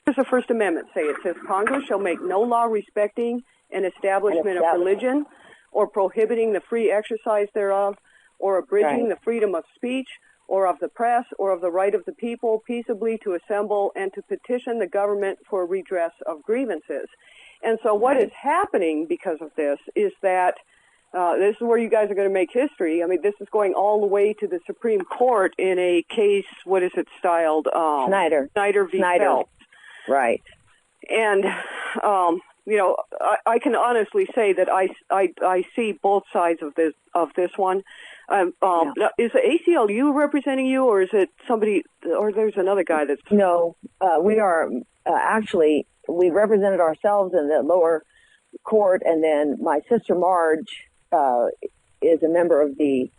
does the First Amendment say? It says Congress shall make no law respecting an establishment of religion or prohibiting the free exercise thereof or abridging the freedom of speech or of the press or of the right of the people peaceably to assemble and to petition the government for redress of grievances. And so what is happening because of this is that this is where you guys are going to make history. I mean, this is going all the way to the Supreme Court in a case, what is it styled? Snyder v. Phelps. Right. And, you know, I can honestly say that I see both sides of this one. Is the ACLU representing you, or is it somebody, or there's another guy that's... No, we are actually, we represented ourselves in the lower court, and then my sister Marge is a member of the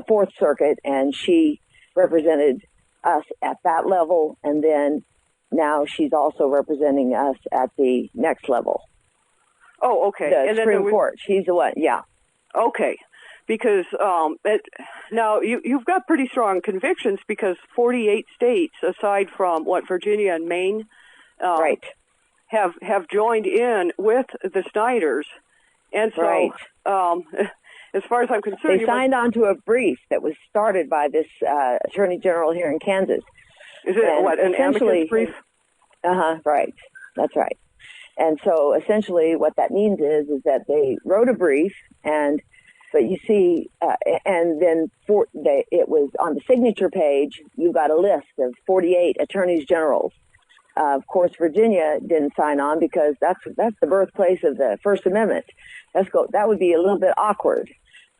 Fourth Circuit, and she represented us at that level, and then now she's also representing us at the next level. Oh, okay. The Supreme Court. She's the one, yeah. Okay. Because now you've got pretty strong convictions because 48 states, aside from Virginia and Maine, have joined in with the Snyders, and so as far as I'm concerned, they signed on to a brief that was started by this Attorney General here in Kansas. Is it an amicus brief? Right. That's right. And so essentially, what that means is that they wrote a brief But you see, and then it was on the signature page, you got a list of 48 attorneys generals. Of course, Virginia didn't sign on because that's the birthplace of the First Amendment. That would be a little bit awkward.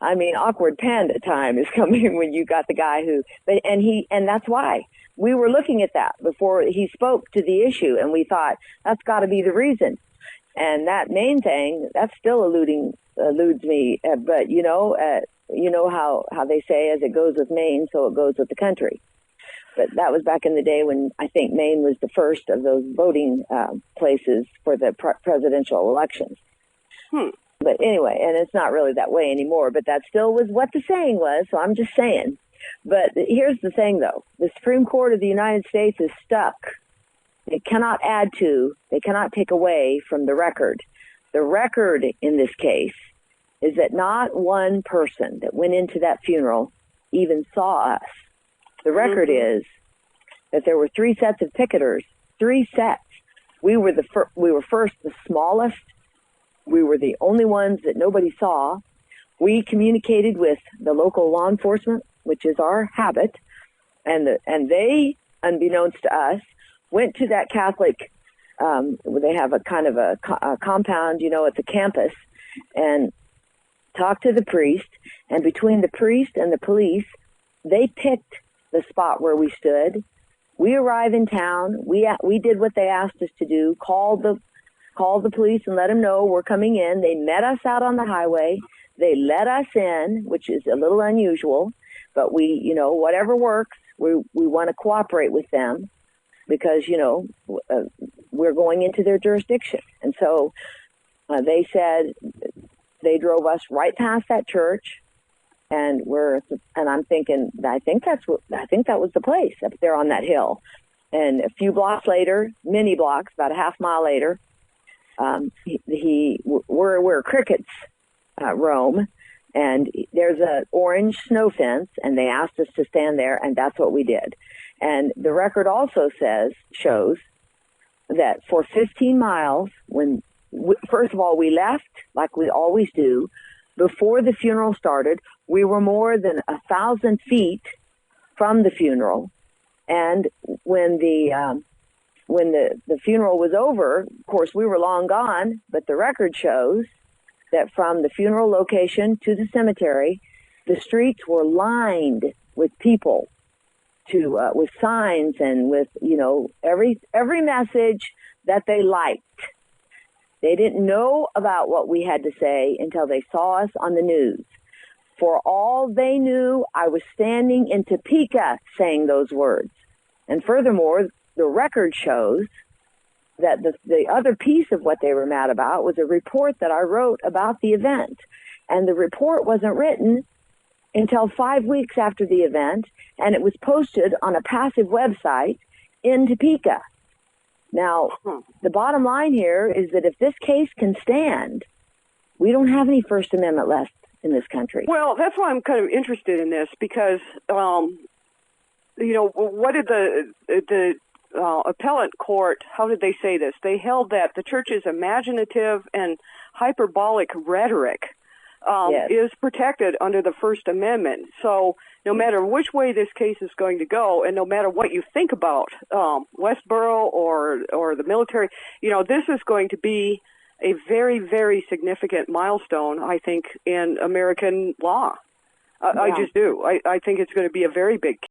I mean, awkward panda time is coming when you got the guy and that's why we were looking at that before he spoke to the issue, and we thought that's got to be the reason. And that main thing, that still eludes me. But you know how they say, as it goes with Maine, so it goes with the country. But that was back in the day when I think Maine was the first of those voting places for the presidential elections. But anyway, and it's not really that way anymore, but that still was what the saying was, so I'm just saying. But here's the thing, though. The Supreme Court of the United States is stuck. They cannot add to, they cannot take away from the record. The record in this case is that not one person that went into that funeral even saw us. The record is that there were 3 sets of picketers, 3 sets. We were first the smallest. We were the only ones that nobody saw. We communicated with the local law enforcement, which is our habit, and they, unbeknownst to us, went to that Catholic, they have a kind of a compound, at the campus, and talked to the priest, and between the priest and the police, they picked the spot where we stood. We arrived in town. We did what they asked us to do, called the police and let them know we're coming in. They met us out on the highway. They let us in, which is a little unusual, but we, whatever works, we want to cooperate with them because, we're going into their jurisdiction. And so they said they drove us right past that church, and I'm thinking, I think that was the place up there on that hill. And a few blocks later, many blocks, about a half mile later, where crickets roam, and there's an orange snow fence, and they asked us to stand there, and that's what we did. And the record also shows that for 15 miles, first of all, we left like we always do. Before the funeral started, we were more than 1,000 feet from the funeral, and when the funeral was over, of course, we were long gone, but the record shows that from the funeral location to the cemetery, the streets were lined with people with signs and with, every message that they liked. They didn't know about what we had to say until they saw us on the news. For all they knew, I was standing in Topeka saying those words. And furthermore, the record shows that the other piece of what they were mad about was a report that I wrote about the event. And the report wasn't written until 5 weeks after the event, and it was posted on a passive website in Topeka. Now, the bottom line here is that if this case can stand, we don't have any First Amendment left in this country. Well, that's why I'm kind of interested in this, because, what did the appellate court, how did they say this? They held that the church's imaginative and hyperbolic rhetoric is protected under the First Amendment. So no matter which way this case is going to go, and no matter what you think about Westboro or the military, this is going to be a very, very significant milestone, I think, in American law. I just do. I think it's going to be a very big